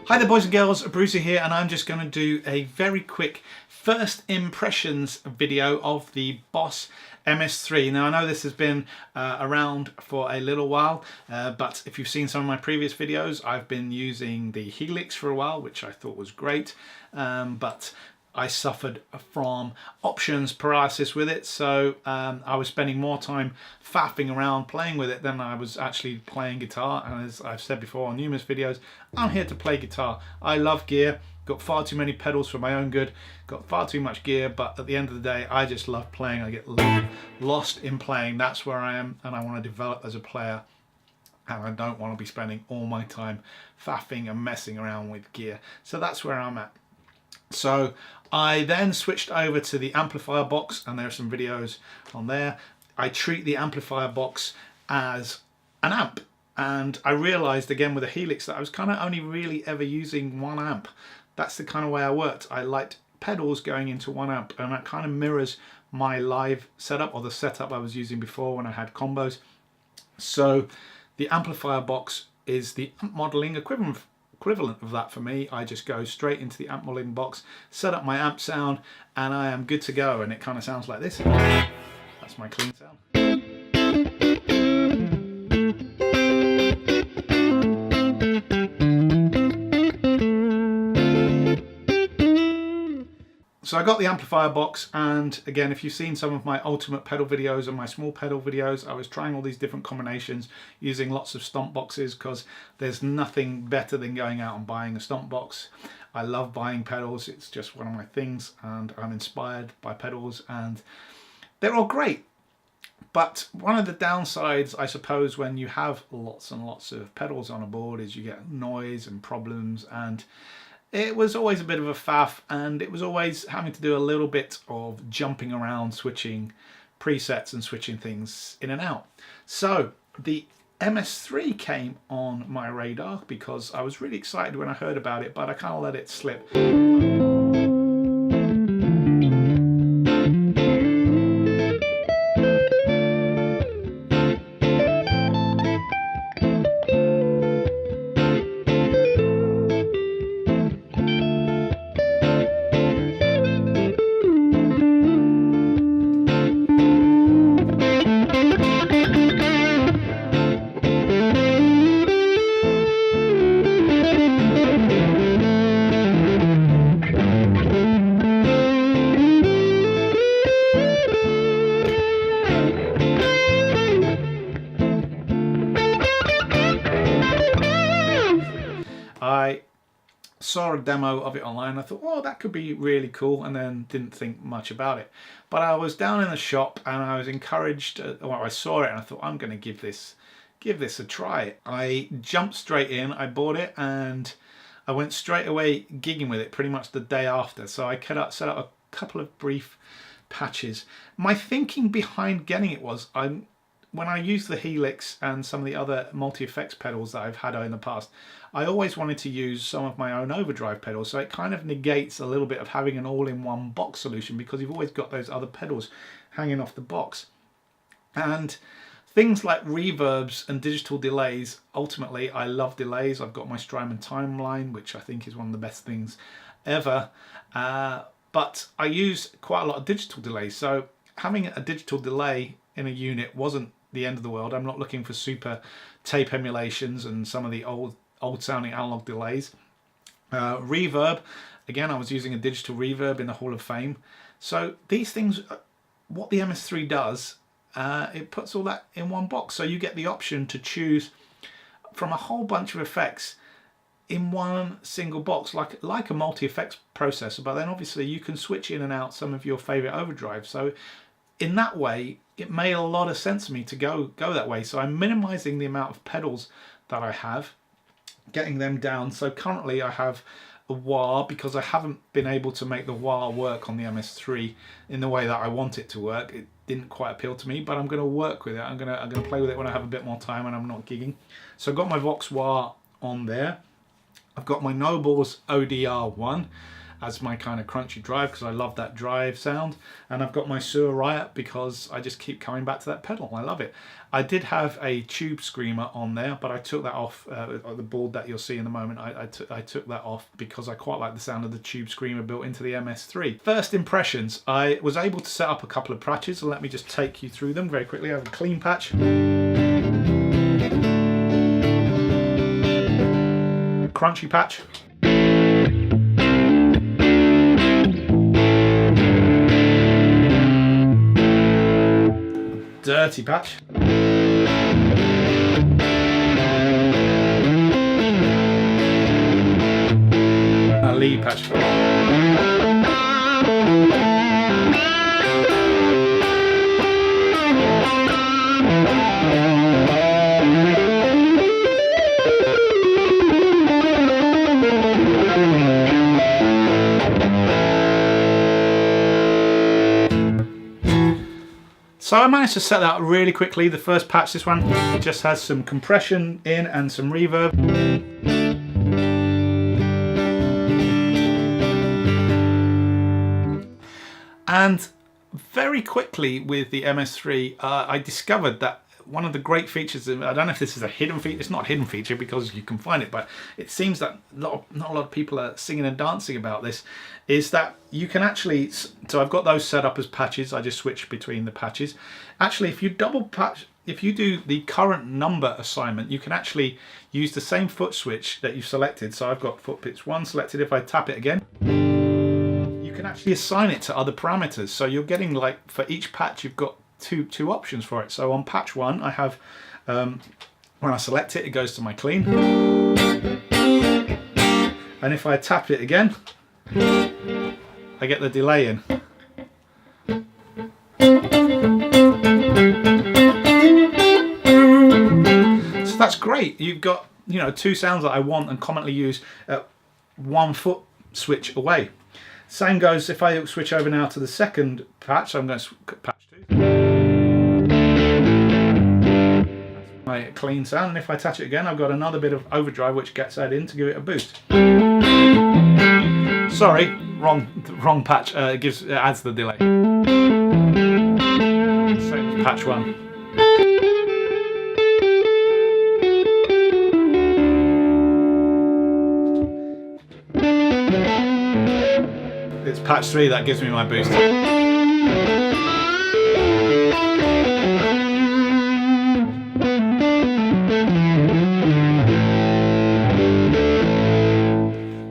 Hi there boys and girls, Bruiser here, and I'm just going to do a very quick first impressions video of the Boss MS-3. Now I know this has been around for a little while, but if you've seen some of my previous videos, I've been using the Helix for a while, which I thought was great, but I suffered from options paralysis with it, so I was spending more time faffing around playing with it than I was actually playing guitar. And as I've said before on numerous videos, I'm here to play guitar. I love gear, got far too many pedals for my own good, got far too much gear, but at the end of the day I just love playing. I get lost in playing. That's where I am, and I want to develop as a player, and I don't want to be spending all my time faffing and messing around with gear. So that's where I'm at. So I then switched over to the amplifier box, and there are some videos on there. I treat the amplifier box as an amp, and I realized again with the Helix that I was kind of only really ever using one amp. That's the kind of way I worked. I liked pedals going into one amp, and that kind of mirrors my live setup, or the setup I was using before when I had combos. So the amplifier box is the amp modeling equivalent of that for me. I just go straight into the amp modeling box, set up my amp sound, and I am good to go. And it kind of sounds like this. That's my clean sound. So I got the amplifier box, and again, if you've seen some of my ultimate pedal videos and my small pedal videos, I was trying all these different combinations using lots of stomp boxes, because there's nothing better than going out and buying a stomp box. I love buying pedals, it's just one of my things, and I'm inspired by pedals, and they're all great. But one of the downsides, I suppose, when you have lots and lots of pedals on a board is you get noise and problems, and it was always a bit of a faff, and it was always having to do a little bit of jumping around, switching presets and switching things in and out. So the MS-3 came on my radar because I was really excited when I heard about it, but I kind of let it slip. I saw a demo of it online. I thought, oh, that could be really cool, and then didn't think much about it. But I was down in the shop and I was encouraged. Well, I saw it and I thought, I'm going to give this a try. I jumped straight in. I bought it and I went straight away gigging with it pretty much the day after. So I set up a couple of brief patches. My thinking behind getting it was, when I used the Helix and some of the other multi-effects pedals that I've had in the past, I always wanted to use some of my own overdrive pedals, so it kind of negates a little bit of having an all-in-one box solution, because you've always got those other pedals hanging off the box. And things like reverbs and digital delays, ultimately I love delays. I've got my Strymon Timeline, which I think is one of the best things ever, but I use quite a lot of digital delays, so having a digital delay in a unit wasn't the end of the world. I'm not looking for super tape emulations and some of the old sounding analog delays. Reverb, again, I was using a digital reverb in the Hall of Fame. So these things, what the MS-3 does, it puts all that in one box. So you get the option to choose from a whole bunch of effects in one single box, like a multi-effects processor, but then obviously you can switch in and out some of your favorite overdrives. So in that way, it made a lot of sense to me to go that way. So I'm minimizing the amount of pedals that I have, getting them down. So currently I have a wah, because I haven't been able to make the wah work on the MS-3 in the way that I want it to work. It didn't quite appeal to me, but I'm going to work with it. I'm going to play with it when I have a bit more time and I'm not gigging. So I've got my Vox wah on there. I've got my Nobles ODR1, as my kind of crunchy drive because I love that drive sound. And I've got my Sewer Riot because I just keep coming back to that pedal. I love it. I did have a tube screamer on there, but I took that off. The board that you'll see in a moment, I took that off because I quite like the sound of the tube screamer built into the MS-3. First impressions, I was able to set up a couple of patches, so let me just take you through them very quickly. I have a clean patch, crunchy patch, dirty patch, a lead patch. So I managed to set that up really quickly. The first patch, this one, just has some compression in and some reverb. And very quickly with the MS-3, I discovered that one of the great features, I don't know if this is a hidden feature, it's not a hidden feature because you can find it, but it seems that not a lot of people are singing and dancing about this, is that you can actually, so I've got those set up as patches, I just switch between the patches. Actually, if you double patch, if you do the current number assignment, you can actually use the same foot switch that you've selected. So I've got foot pitch 1 selected. If I tap it again, you can actually assign it to other parameters. So you're getting, like, for each patch, you've got two options for it. So on patch 1, I have, when I select it, it goes to my clean. And if I tap it again, I get the delay in. So that's great. You've got, you know, two sounds that I want and commonly use 1 foot switch away. Same goes if I switch over now to the second patch. So I'm going to patch 2. My clean sound, and if I touch it again, I've got another bit of overdrive which gets that in to give it a boost. Sorry, wrong patch. It adds the delay. Same as patch 1. It's patch 3 that gives me my boost.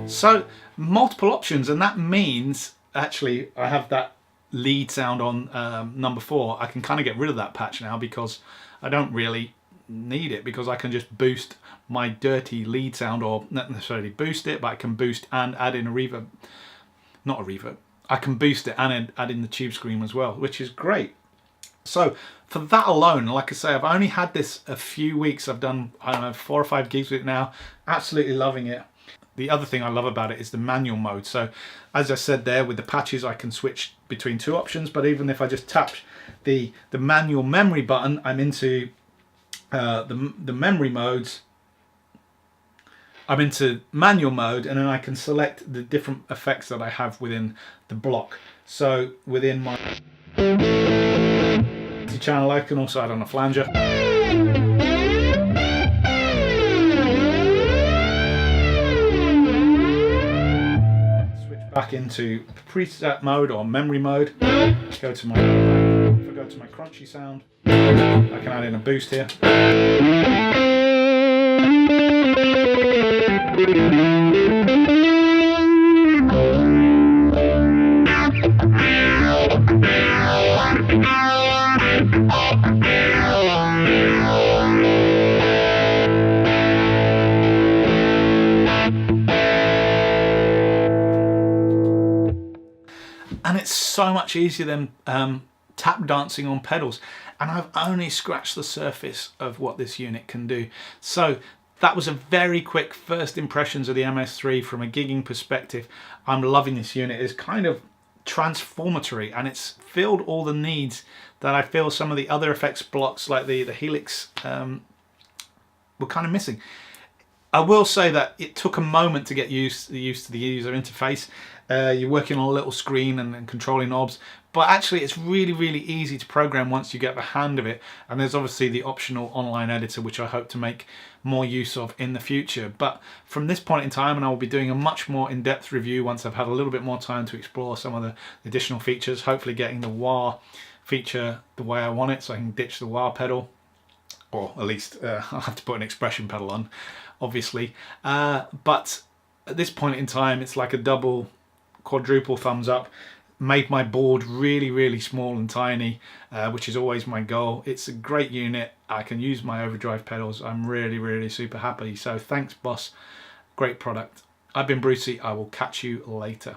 So multiple options, and that means actually I have that lead sound on number 4. I can kind of get rid of that patch now because I don't really need it, because I can just boost my dirty lead sound, or not necessarily boost it, but I can boost and add in a reverb. Not a reverb. I can boost it and add in the tube scream as well, which is great. So for that alone, like I say, I've only had this a few weeks. I've done, I don't know, 4 or 5 gigs with it now. Absolutely loving it. The other thing I love about it is the manual mode. So as I said there, with the patches I can switch between 2 options, but even if I just tap the manual memory button, I'm into the memory modes. I'm into manual mode, and then I can select the different effects that I have within the block. So within my channel, I can also add on a flanger. Back into preset mode or memory mode. Go to my, if I go to my crunchy sound, I can add in a boost here. And it's so much easier than tap dancing on pedals. And I've only scratched the surface of what this unit can do. So that was a very quick first impressions of the MS-3 from a gigging perspective. I'm loving this unit. It's kind of transformatory, and it's filled all the needs that I feel some of the other effects blocks like the Helix were kind of missing. I will say that it took a moment to get used to the user interface. You're working on a little screen and controlling knobs, but actually it's really, really easy to program once you get the hand of it. And there's obviously the optional online editor, which I hope to make more use of in the future. But from this point in time, and I will be doing a much more in-depth review once I've had a little bit more time to explore some of the additional features, hopefully getting the wah feature the way I want it, so I can ditch the wah pedal, or at least I'll have to put an expression pedal on, obviously. But at this point in time, it's like a double, quadruple thumbs up. Made my board really, really small and tiny, which is always my goal. It's a great unit. I can use my overdrive pedals. I'm really, really super happy. So thanks, boss. Great product. I've been Brucey. I will catch you later.